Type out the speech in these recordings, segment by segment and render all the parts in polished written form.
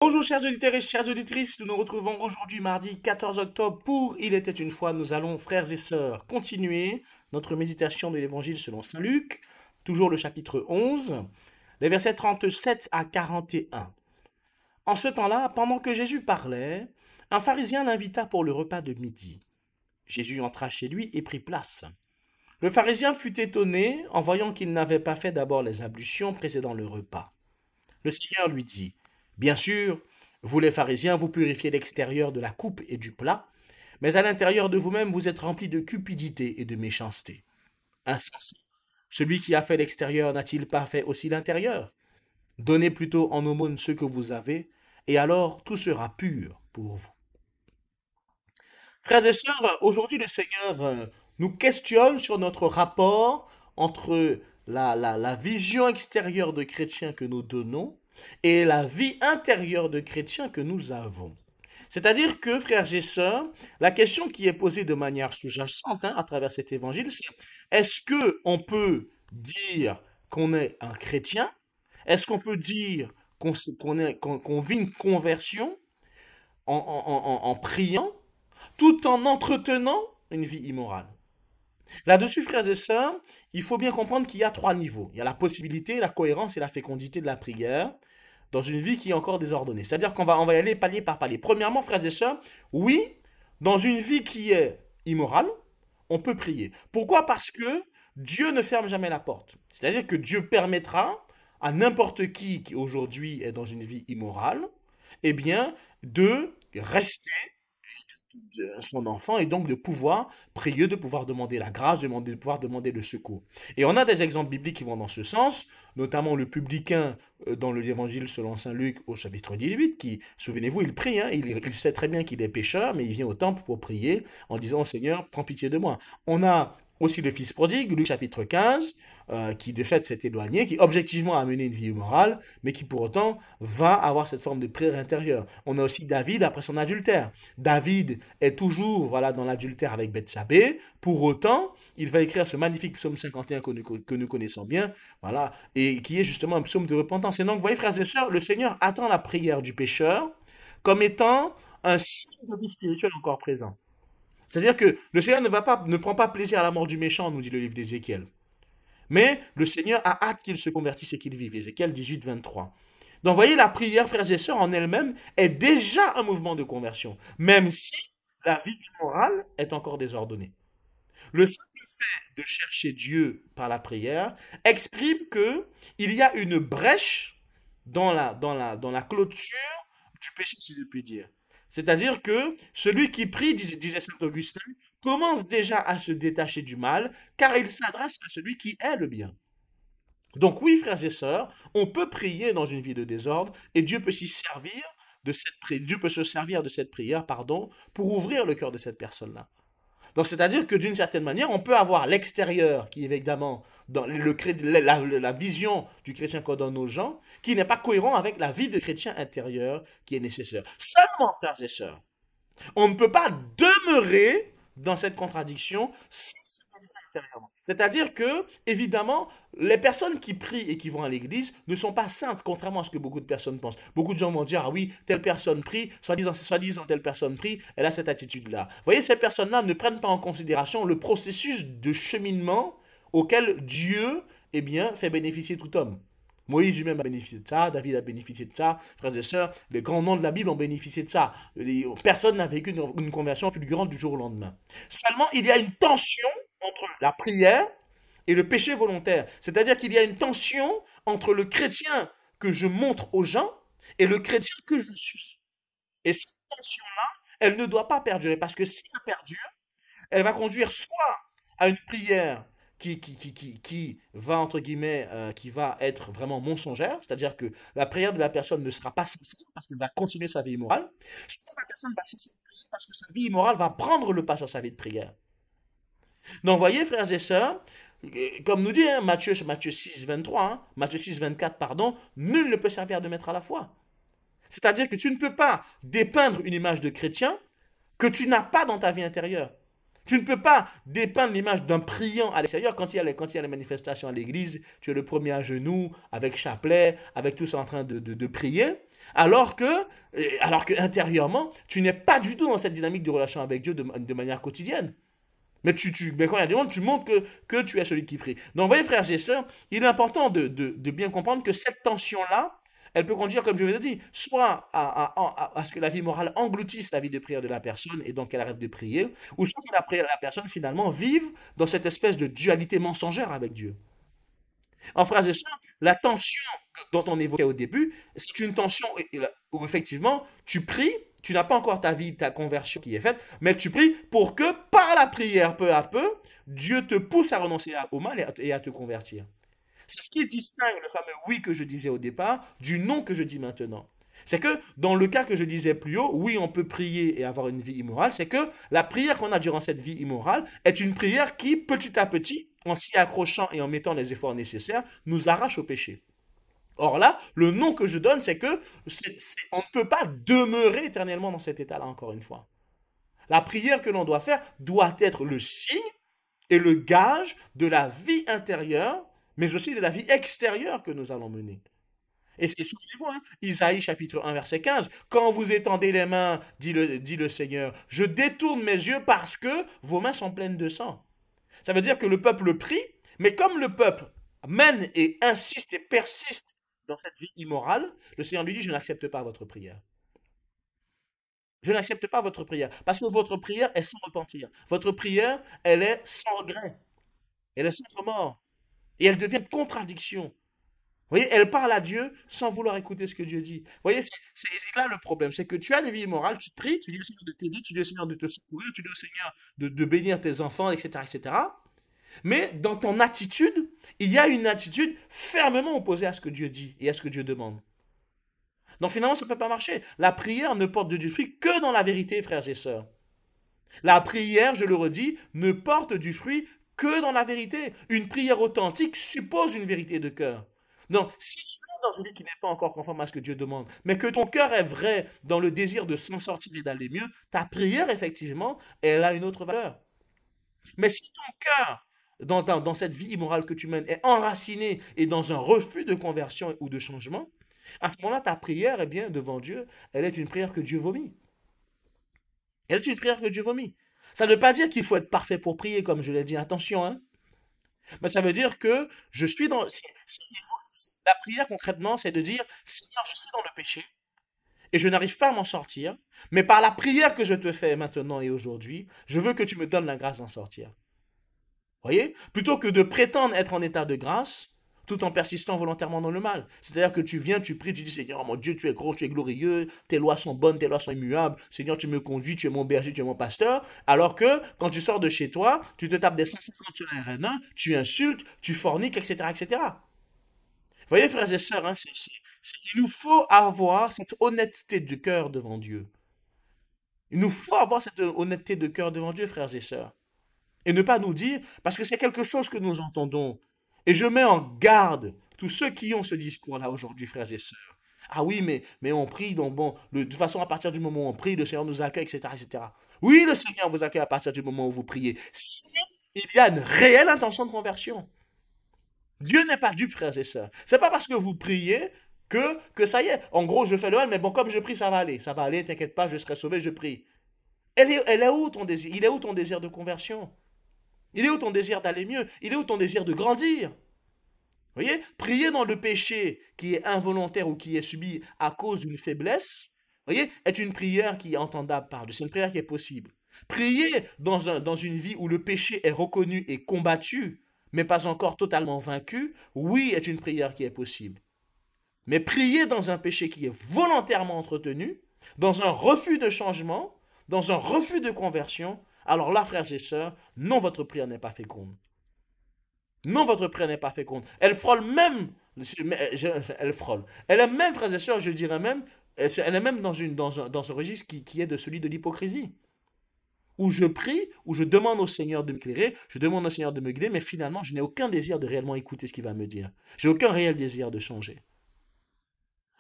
Bonjour chers auditeurs et chères auditrices, nous nous retrouvons aujourd'hui mardi 14 octobre pour Il était une fois. Nous allons, frères et sœurs, continuer notre méditation de l'évangile selon Saint Luc, toujours le chapitre 11, les versets 37 à 41. En ce temps-là, pendant que Jésus parlait, un pharisien l'invita pour le repas de midi. Jésus entra chez lui et prit place. Le pharisien fut étonné en voyant qu'il n'avait pas fait d'abord les ablutions précédant le repas. Le Seigneur lui dit, bien sûr, vous les pharisiens, vous purifiez l'extérieur de la coupe et du plat, mais à l'intérieur de vous-même, vous êtes remplis de cupidité et de méchanceté. Insensé. Celui qui a fait l'extérieur n'a-t-il pas fait aussi l'intérieur? Donnez plutôt en aumône ce que vous avez, et alors tout sera pur pour vous. Frères et sœurs, aujourd'hui le Seigneur nous questionne sur notre rapport entre la vision extérieure de chrétien que nous donnons et la vie intérieure de chrétien que nous avons. C'est-à-dire que, frères et sœurs, la question qui est posée de manière sous-jacente à travers cet évangile, c'est est-ce que on peut dire qu'on est un chrétien? Est-ce qu'on peut dire qu'on vit une conversion en priant tout en entretenant une vie immorale? Là-dessus, frères et sœurs, il faut bien comprendre qu'il y a trois niveaux. Il y a la possibilité, la cohérence et la fécondité de la prière dans une vie qui est encore désordonnée. C'est-à-dire qu'on va y aller palier par palier. Premièrement, frères et sœurs, oui, dans une vie qui est immorale, on peut prier. Pourquoi? Parce que Dieu ne ferme jamais la porte. C'est-à-dire que Dieu permettra à n'importe qui aujourd'hui est dans une vie immorale, eh bien, de rester son enfant et donc de pouvoir prier, de pouvoir demander la grâce, de pouvoir demander le secours. Et on a des exemples bibliques qui vont dans ce sens, notamment le publicain dans l'évangile selon Saint Luc au chapitre 18, qui, souvenez-vous, il prie, hein, il sait très bien qu'il est pécheur, mais il vient au temple pour prier en disant au Seigneur, prends pitié de moi. On a aussi le fils prodigue, Luc chapitre 15, qui de fait s'est éloigné, qui objectivement a mené une vie immorale, mais qui pour autant va avoir cette forme de prière intérieure. On a aussi David après son adultère. David est toujours voilà, dans l'adultère avec Bethsabée, pour autant, il va écrire ce magnifique psaume 51 que nous connaissons bien, voilà, et qui est justement un psaume de repentance. Et donc, vous voyez, frères et sœurs, le Seigneur attend la prière du pécheur comme étant un signe de vie spirituelle encore présent. C'est-à-dire que le Seigneur ne prend pas plaisir à la mort du méchant, nous dit le livre d'Ézéchiel. Mais le Seigneur a hâte qu'il se convertisse et qu'il vive. Ézéchiel 18, 23. Donc, vous voyez, la prière, frères et sœurs, en elle-même, est déjà un mouvement de conversion, même si la vie immorale est encore désordonnée. Le simple fait de chercher Dieu par la prière exprime que il y a une brèche dans la clôture du péché, si je puis dire. C'est-à-dire que celui qui prie, disait saint Augustin, commence déjà à se détacher du mal, car il s'adresse à celui qui est le bien. Donc oui, frères et sœurs, on peut prier dans une vie de désordre, et Dieu peut s'y servir de cette prière, Dieu peut se servir de cette prière, pardon, pour ouvrir le cœur de cette personne-là. Donc, c'est-à-dire que d'une certaine manière, on peut avoir l'extérieur qui est évidemment dans la vision du chrétien qu'on donne aux gens, qui n'est pas cohérent avec la vie de chrétien intérieur qui est nécessaire. Seulement, frères et sœurs, on ne peut pas demeurer dans cette contradiction si c'est-à-dire que, évidemment, les personnes qui prient et qui vont à l'église ne sont pas saintes, contrairement à ce que beaucoup de personnes pensent. Beaucoup de gens vont dire, ah oui, telle personne prie, soi-disant telle personne prie, elle a cette attitude-là. Vous voyez, ces personnes-là ne prennent pas en considération le processus de cheminement auquel Dieu, eh bien, fait bénéficier tout homme. Moïse lui-même a bénéficié de ça, David a bénéficié de ça, frères et sœurs, les grands noms de la Bible ont bénéficié de ça. Personne n'a vécu une conversion fulgurante du jour au lendemain. Seulement, il y a une tension entre la prière et le péché volontaire. C'est-à-dire qu'il y a une tension entre le chrétien que je montre aux gens et le chrétien que je suis. Et cette tension-là, elle ne doit pas perdurer, parce que si elle perdure, elle va conduire soit à une prière qui va, entre guillemets, qui va être vraiment mensongère, c'est-à-dire que la prière de la personne ne sera pas sincère parce qu'elle va continuer sa vie immorale, soit la personne va cesser de prier parce que sa vie immorale va prendre le pas sur sa vie de prière. Donc, voyez, frères et sœurs, comme nous dit hein, Matthieu 6, 23, hein, Matthieu 6, 24, pardon, nul ne peut servir de maître à la fois. C'est-à-dire que tu ne peux pas dépeindre une image de chrétien que tu n'as pas dans ta vie intérieure. Tu ne peux pas dépeindre l'image d'un priant à l'extérieur. Quand il y a les manifestations à l'église, tu es le premier à genoux, avec chapelet, avec tous en train de prier. Alors que intérieurement, tu n'es pas du tout dans cette dynamique de relation avec Dieu de manière quotidienne. Mais quand il y a des mondes, tu montres que tu es celui qui prie. Donc, vous voyez, frères et sœurs, il est important de bien comprendre que cette tension-là, elle peut conduire, comme je vous l'ai dit, soit à ce que la vie morale engloutisse la vie de prière de la personne et donc qu'elle arrête de prier, ou soit que la personne finalement vive dans cette espèce de dualité mensongère avec Dieu. En frères et sœurs, la tension dont on évoquait au début, c'est une tension où effectivement tu pries, tu n'as pas encore ta vie, ta conversion qui est faite, mais tu pries pour que par la prière, peu à peu, Dieu te pousse à renoncer au mal et à te convertir. C'est ce qui distingue le fameux oui que je disais au départ du non que je dis maintenant. C'est que dans le cas que je disais plus haut, oui, on peut prier et avoir une vie immorale, c'est que la prière qu'on a durant cette vie immorale est une prière qui, petit à petit, en s'y accrochant et en mettant les efforts nécessaires, nous arrache au péché. Or là, le nom que je donne, c'est que on ne peut pas demeurer éternellement dans cet état-là, encore une fois. La prière que l'on doit faire doit être le signe et le gage de la vie intérieure, mais aussi de la vie extérieure que nous allons mener. Et souvenez-vous, hein, Isaïe chapitre 1, verset 15, quand vous étendez les mains, dit le Seigneur, je détourne mes yeux parce que vos mains sont pleines de sang. Ça veut dire que le peuple prie, mais comme le peuple mène et insiste et persiste dans cette vie immorale, le Seigneur lui dit, je n'accepte pas votre prière. Je n'accepte pas votre prière. Parce que votre prière est sans repentir. Votre prière, elle est sans regret. Elle est sans remords. Et elle devient une contradiction. Vous voyez, elle parle à Dieu sans vouloir écouter ce que Dieu dit. Vous voyez, c'est là le problème. C'est que tu as des vies immorales, tu pries, tu dis au Seigneur de t'aider, tu dis au Seigneur de te secourir, tu dis au Seigneur de bénir tes enfants, etc., etc. Mais dans ton attitude, il y a une attitude fermement opposée à ce que Dieu dit et à ce que Dieu demande. Donc finalement, ça ne peut pas marcher. La prière ne porte du fruit que dans la vérité, frères et sœurs. La prière, je le redis, ne porte du fruit que dans la vérité. Une prière authentique suppose une vérité de cœur. Donc, si tu es dans une vie qui n'est pas encore conforme à ce que Dieu demande, mais que ton cœur est vrai dans le désir de s'en sortir et d'aller mieux, ta prière, effectivement, elle a une autre valeur. Mais si ton cœur, dans cette vie immorale que tu mènes, est enraciné et dans un refus de conversion ou de changement, à ce moment-là, ta prière, eh bien, devant Dieu, elle est une prière que Dieu vomit. Elle est une prière que Dieu vomit. Ça ne veut pas dire qu'il faut être parfait pour prier, comme je l'ai dit, attention, hein. Mais ça veut dire que je suis dans... la prière, concrètement, c'est de dire, Seigneur, je suis dans le péché, et je n'arrive pas à m'en sortir, mais par la prière que je te fais maintenant et aujourd'hui, je veux que tu me donnes la grâce d'en sortir. Voyez? Plutôt que de prétendre être en état de grâce, tout en persistant volontairement dans le mal. C'est-à-dire que tu viens, tu pries, tu dis, Seigneur, mon Dieu, tu es grand, tu es glorieux, tes lois sont bonnes, tes lois sont immuables, Seigneur, tu me conduis, tu es mon berger, tu es mon pasteur, alors que quand tu sors de chez toi, tu te tapes des 150 sur la RN1, tu insultes, tu forniques, etc., etc. Vous voyez, frères et sœurs, hein, il nous faut avoir cette honnêteté de cœur devant Dieu. Il nous faut avoir cette honnêteté de cœur devant Dieu, frères et sœurs. Et ne pas nous dire, parce que c'est quelque chose que nous entendons. Et je mets en garde tous ceux qui ont ce discours-là aujourd'hui, frères et sœurs. Ah oui, mais on prie, donc bon, de toute façon, à partir du moment où on prie, le Seigneur nous accueille, etc., etc. Oui, le Seigneur vous accueille à partir du moment où vous priez. Si il y a une réelle intention de conversion. Dieu n'est pas dupe, frères et sœurs. C'est pas parce que vous priez que ça y est. En gros, je fais le mal, mais bon, comme je prie, ça va aller. Ça va aller, t'inquiète pas, je serai sauvé, je prie. Elle est où ton désir? Il est où ton désir de conversion? Il est où ton désir d'aller mieux? Il est où ton désir de grandir? Vous voyez? Prier dans le péché qui est involontaire ou qui est subi à cause d'une faiblesse, vous voyez, est une prière qui est entendable par Dieu. C'est une prière qui est possible. Prier dans une vie où le péché est reconnu et combattu, mais pas encore totalement vaincu, oui, est une prière qui est possible. Mais prier dans un péché qui est volontairement entretenu, dans un refus de changement, dans un refus de conversion, alors là, frères et sœurs, non, votre prière n'est pas féconde. Non, votre prière n'est pas féconde. Elle frôle même, elle frôle. Elle est même, frères et sœurs, je dirais même, elle est même dans un registre qui est de celui de l'hypocrisie. Où je prie, où je demande au Seigneur de m'éclairer, je demande au Seigneur de me guider, mais finalement, je n'ai aucun désir de réellement écouter ce qu'il va me dire. J'ai aucun réel désir de changer.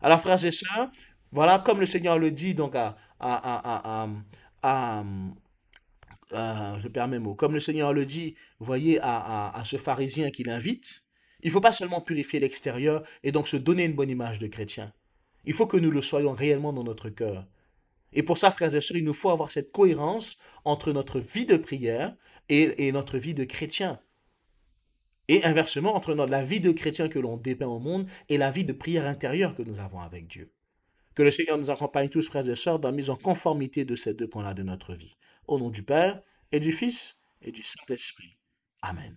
Alors, frères et sœurs, voilà, comme le Seigneur le dit donc à, je perds mes mots, comme le Seigneur le dit, vous voyez, à ce pharisien qu'il invite, il ne faut pas seulement purifier l'extérieur et donc se donner une bonne image de chrétien. Il faut que nous le soyons réellement dans notre cœur. Et pour ça, frères et sœurs, il nous faut avoir cette cohérence entre notre vie de prière et notre vie de chrétien. Et inversement, entre la vie de chrétien que l'on dépeint au monde et la vie de prière intérieure que nous avons avec Dieu. Que le Seigneur nous accompagne tous, frères et sœurs, dans la mise en conformité de ces deux points-là de notre vie. Au nom du Père, et du Fils, et du Saint-Esprit. Amen.